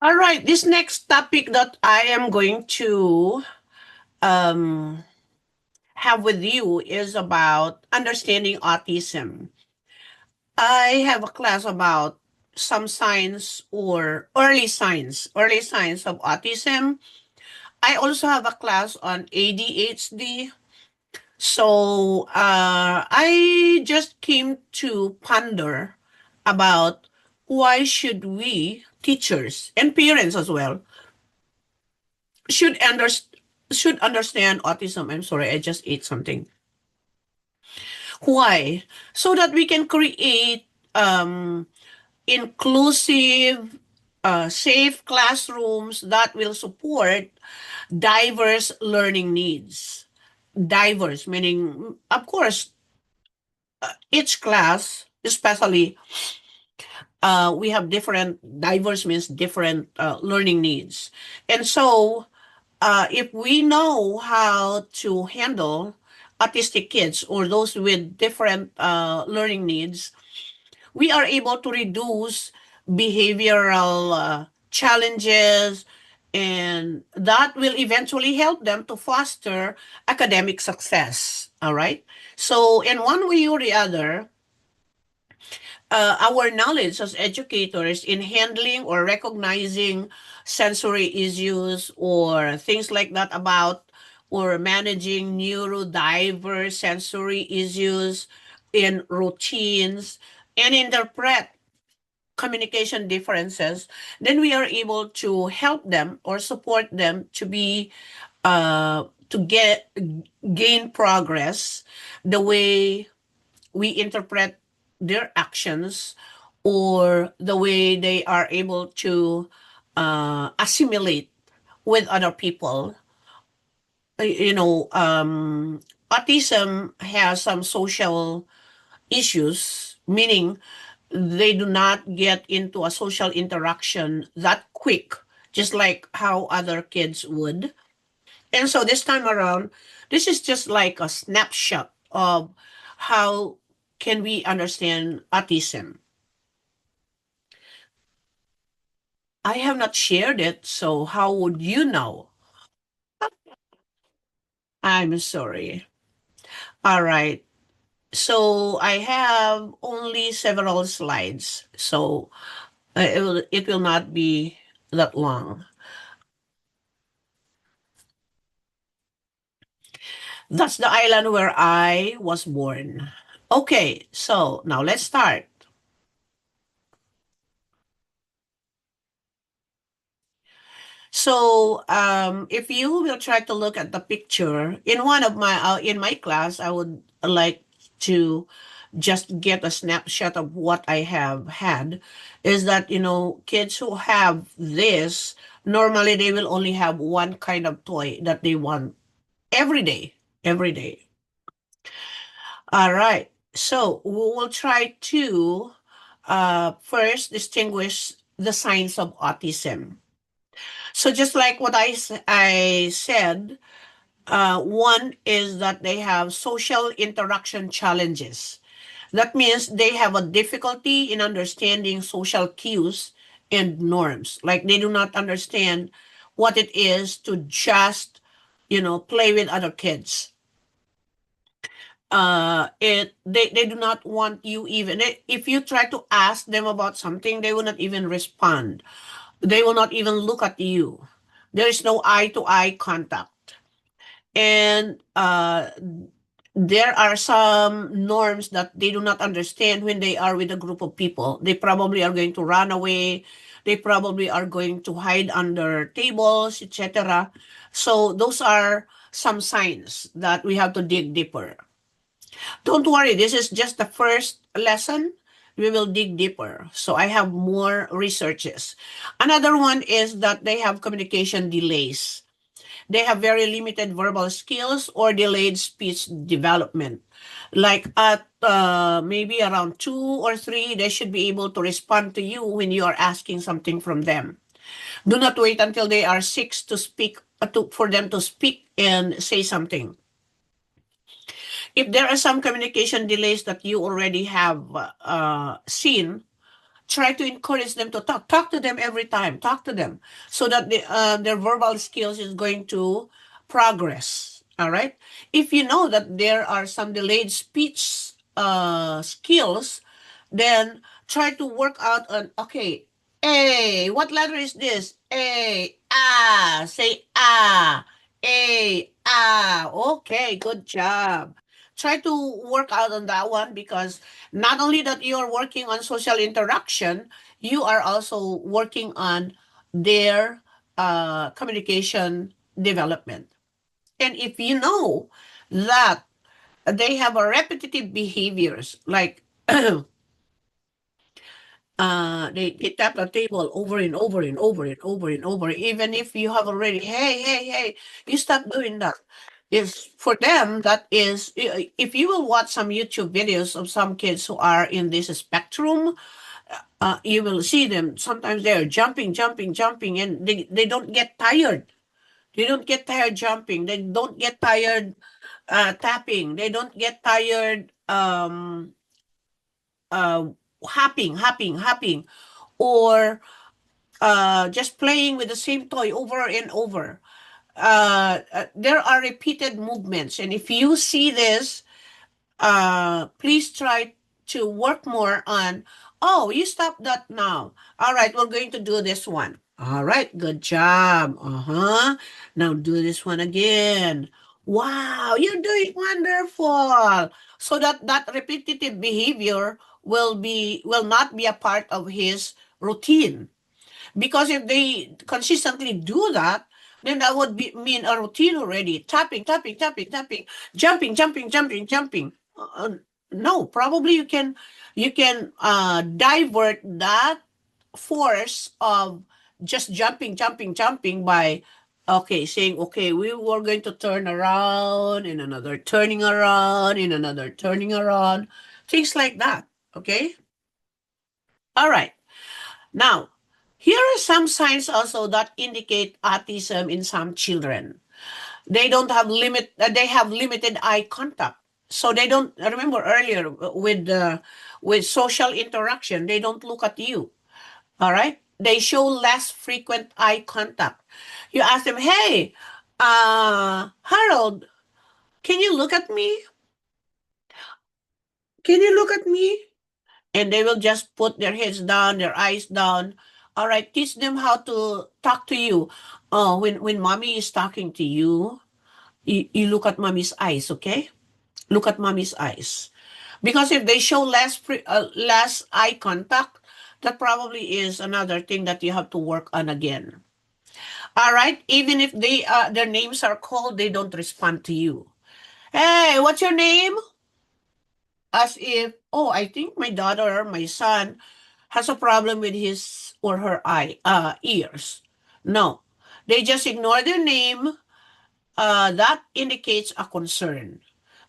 All right, this next topic that I am going to um, have with you is about understanding autism. I have a class about some signs or early signs of autism. I also have a class on ADHD. So I just came to ponder about why should we, teachers and parents as well, should under, should understand autism. I'm sorry, I just ate something. Why? So that we can create inclusive, safe classrooms that will support diverse learning needs. Diverse, meaning, of course, each class, especially, we have different, diverse means different learning needs. And so, if we know how to handle autistic kids or those with different learning needs, we are able to reduce behavioral challenges, and that will eventually help them to foster academic success. All right. So, in one way or the other, our knowledge as educators in handling or recognizing sensory issues or things like that about or managing neurodiverse sensory issues in routines and interpret communication differences, then we are able to help them or support them to be to get gain progress the way we interpret their actions or the way they are able to assimilate with other people. Autism has some social issues, meaning they do not get into a social interaction that quick, just like how other kids would. And so this time around, this is just like a snapshot of how can we understand autism. I have not shared it, so how would you know? I'm sorry. All right. So I have only several slides, so it will not be that long. That's the island where I was born. Okay, so now let's start. So, if you will try to look at the picture in my class, I would like to just get a snapshot of what I have had. Is that kids who have this normally they will only have one kind of toy that they want every day, every day. All right. So we will try to first distinguish the signs of autism. So just like what I said, one is that they have social interaction challenges. That means they have a difficulty in understanding social cues and norms. Like they do not understand what it is to just, play with other kids. They do not want you even if you try to ask them about something, they will not even respond. They will not even look at you. There is no eye to eye contact. And there are some norms that they do not understand when they are with a group of people. They probably are going to run away. They probably are going to hide under tables, etc. So those are some signs that we have to dig deeper. Don't worry, this is just the first lesson. We will dig deeper. So I have more researches. Another one is that they have communication delays. They have very limited verbal skills or delayed speech development. Like at maybe around 2 or 3, they should be able to respond to you when you are asking something from them. Do not wait until they are 6 to speak for them to speak and say something. If there are some communication delays that you already have seen, Try to encourage them to talk. Talk to them every time. Talk to them so that their verbal skills is going to progress. All right. If you know that there are some delayed speech skills, then try to work out on, okay, A, what letter is this? A, ah, say ah, A, ah. Okay, good job. Try to work out on that one, because not only that you're working on social interaction, you are also working on their communication development. And if you know that they have a repetitive behaviors, like they tap the table over and over and over and over and over, even if you have already, hey, hey, hey, you stop doing that. Is for them, that is, if you will watch some YouTube videos of some kids who are in this spectrum, you will see them. Sometimes they're jumping, jumping, jumping, and they don't get tired. They don't get tired jumping. They don't get tired tapping. They don't get tired uh, hopping, hopping, hopping, or just playing with the same toy over and over. There are repeated movements, and if you see this, please try to work more on, oh, you stop that now. All right, we're going to do this one. All right, good job. Uh-huh. Now do this one again. Wow, you're doing wonderful. So that repetitive behavior will not be a part of his routine. Because if they consistently do that, then that would mean a routine already. Tapping, tapping, tapping, tapping, jumping, jumping, jumping, jumping. No, probably you can divert that force of just jumping, jumping, jumping by, okay, saying, okay, we were going to turn around in another turning around in another turning around, things like that. Okay. All right. Now, here are some signs also that indicate autism in some children. They have limited eye contact. So they don't remember earlier with social interaction, they don't look at you. All right? They show less frequent eye contact. You ask them, "Hey, Harold, can you look at me? Can you look at me?" And they will just put their heads down, their eyes down. All right, teach them how to talk to you. When mommy is talking to you, you look at mommy's eyes, okay? Look at mommy's eyes. Because if they show less eye contact, that probably is another thing that you have to work on again. All right, even if their names are called, they don't respond to you. Hey, what's your name? As if, oh, I think my daughter, my son, has a problem with his or her ears. No, they just ignore their name. That indicates a concern,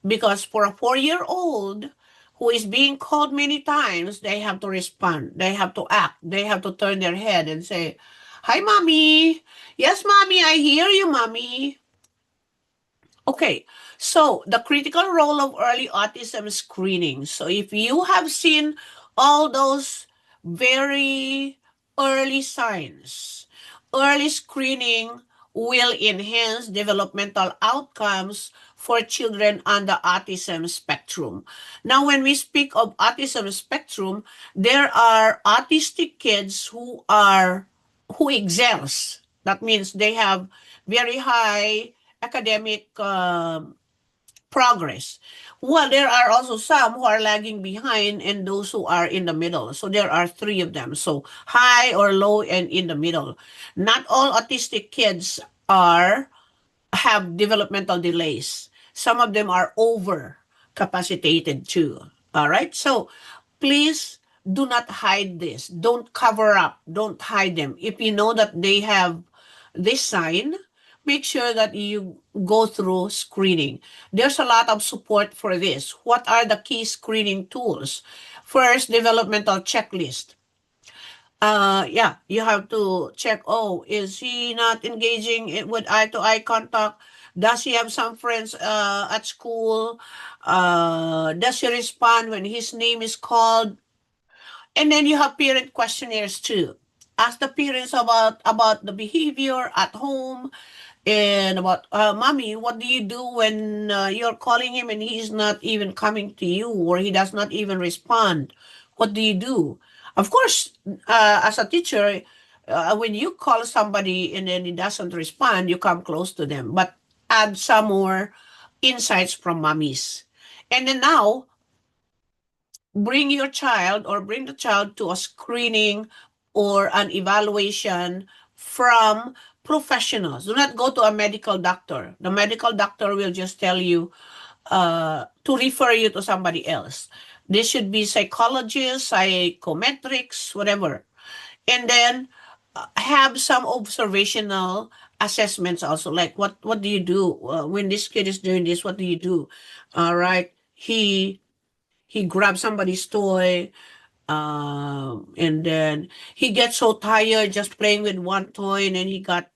because for a 4-year-old who is being called many times, they have to respond. They have to act. They have to turn their head and say, "Hi, mommy. Yes, mommy. I hear you, mommy." Okay, so the critical role of early autism screening. So if you have seen all those very early signs, early screening will enhance developmental outcomes for children on the autism spectrum. Now, when we speak of autism spectrum, there are autistic kids who excels. That means they have very high academic progress. Well, there are also some who are lagging behind and those who are in the middle. So there are three of them. So high or low and in the middle. Not all autistic kids are have developmental delays. Some of them are over capacitated too. All right. So please do not hide this. Don't cover up. Don't hide them. If you know that they have this sign, make sure that you go through screening. There's a lot of support for this. What are the key screening tools? First, developmental checklist. Yeah, you have to check, oh, is he not engaging with eye to eye contact? Does he have some friends at school? Does he respond when his name is called? And then you have parent questionnaires too. Ask the parents about the behavior at home, and about, mommy, what do you do when you're calling him and he's not even coming to you, or he does not even respond? What do you do? Of course, as a teacher, when you call somebody and then he doesn't respond, you come close to them, but add some more insights from mommies. And then now, bring the child to a screening or an evaluation from professionals. Do not go to a medical doctor. The medical doctor will just tell you to refer you to somebody else. This should be psychologists, psychometrics, whatever. And then have some observational assessments also, like what do you do when this kid is doing this? What do you do? All right, he grabs somebody's toy, and then he gets so tired just playing with one toy, and then he got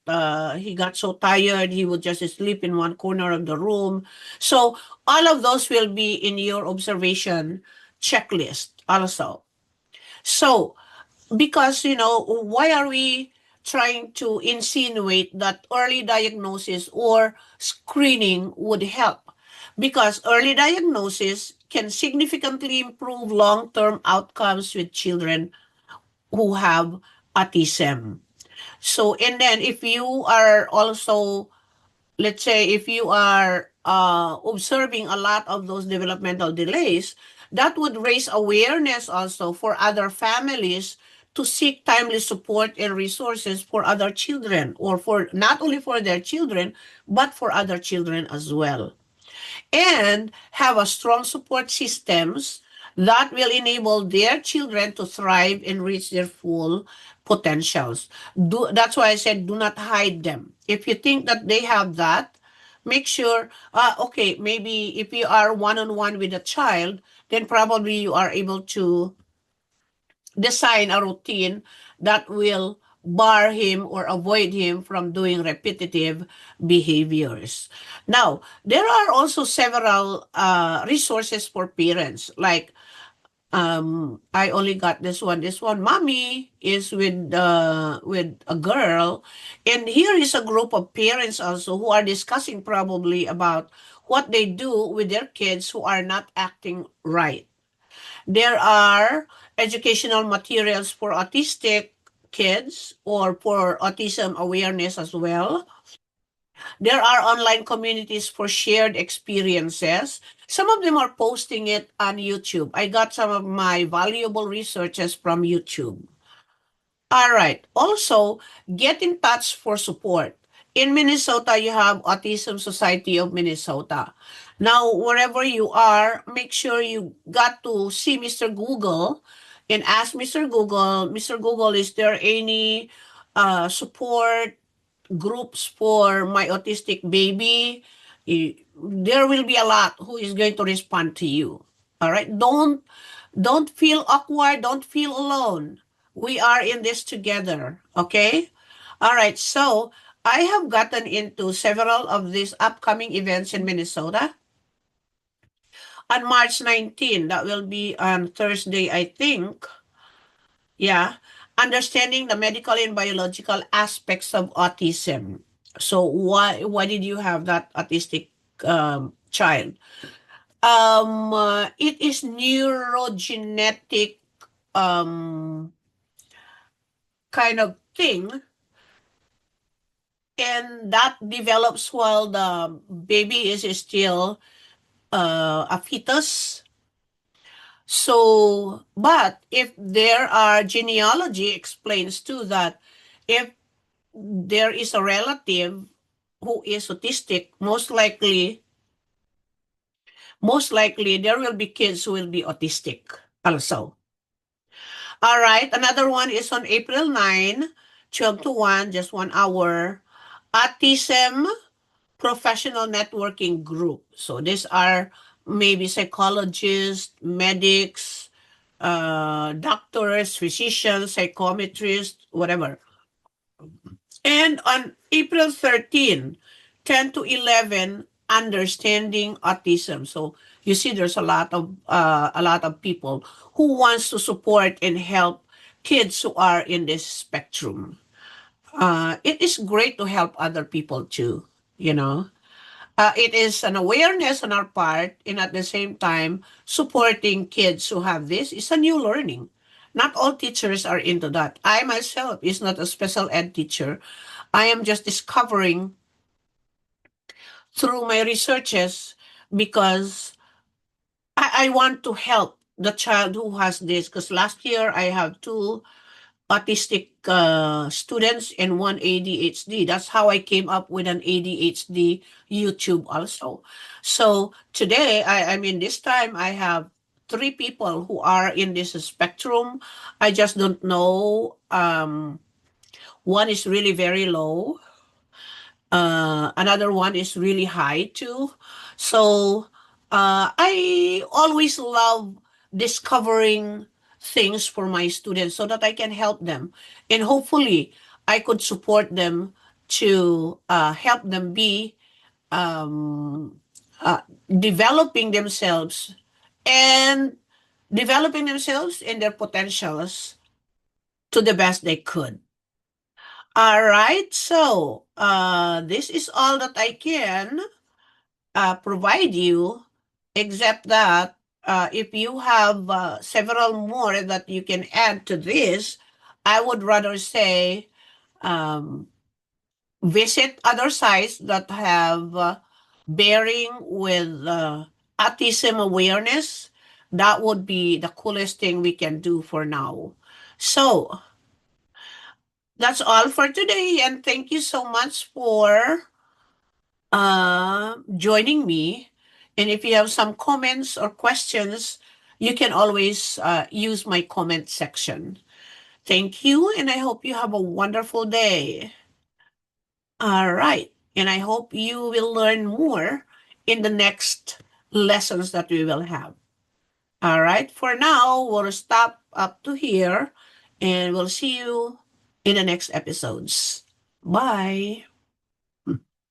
so tired he would just sleep in one corner of the room. So all of those will be in your observation checklist also. So, because, why are we trying to insinuate that early diagnosis or screening would help? Because early diagnosis can significantly improve long-term outcomes with children who have autism. So, and then if you are also, let's say, if you are observing a lot of those developmental delays, that would raise awareness also for other families to seek timely support and resources for other children, or for not only for their children, but for other children as well, and have a strong support systems that will enable their children to thrive and reach their full potentials. That's why I said do not hide them. If you think that they have that, make sure, okay, maybe if you are one-on-one with a child, then probably you are able to design a routine that will bar him or avoid him from doing repetitive behaviors. Now, there are also several resources for parents. Like, I only got this one. This one, mommy is with a girl, and here is a group of parents also who are discussing probably about what they do with their kids who are not acting right. There are educational materials for autistic kids or for autism awareness as well. There are online communities for shared experiences. Some of them are posting it on YouTube. I got some of my valuable researches from YouTube. All right. Also, get in touch for support. In Minnesota, you have Autism Society of Minnesota. Now, wherever you are, make sure you got to see Mr. Google and ask Mr. Google, is there any support groups for my autistic baby? There will be a lot who is going to respond to you. All right. Don't feel awkward. Don't feel alone. We are in this together. Okay. All right. So I have gotten into several of these upcoming events in Minnesota. On March 19, that will be on Thursday, I think. Yeah. Understanding the medical and biological aspects of autism. So why did you have that autistic child? It is neurogenetic um kind of thing, and that develops while the baby is still a fetus. So, but if there are genealogy explains too that if there is a relative who is autistic, most likely there will be kids who will be autistic also. All right, another one is on April 9, 12 to 1, just 1 hour. Autism Professional Networking Group. So these are maybe psychologists, medics, doctors, physicians, psychometrists, whatever. And on April 13, 10 to 11, Understanding Autism. So You see, there's a lot of people who wants to support and help kids who are in this spectrum. It is great to help other people too, you know. It is an awareness on our part, and at the same time, supporting kids who have this is a new learning. Not all teachers are into that. I myself is not a special ed teacher. I am just discovering through my researches because I want to help the child who has this. Because last year I have two autistic students and one ADHD. That's how I came up with an ADHD YouTube also. So today, I mean, this time I have three people who are in this spectrum. I just don't know. One is really very low. Another one is really high too. So I always love discovering things for my students so that I can help them. And hopefully, I could support them to help them be um, developing themselves and developing themselves and their potentials to the best they could. All right, so this is all that I can provide you, except that if you have several more that you can add to this, I would rather say um, visit other sites that have bearing with autism awareness. That would be the coolest thing we can do for now. So that's all for today, and thank you so much for joining me. And if you have some comments or questions, you can always use my comment section. Thank you, and I hope you have a wonderful day. All right. And I hope you will learn more in the next lessons that we will have. All right. For now, we'll stop up to here and we'll see you in the next episodes. Bye.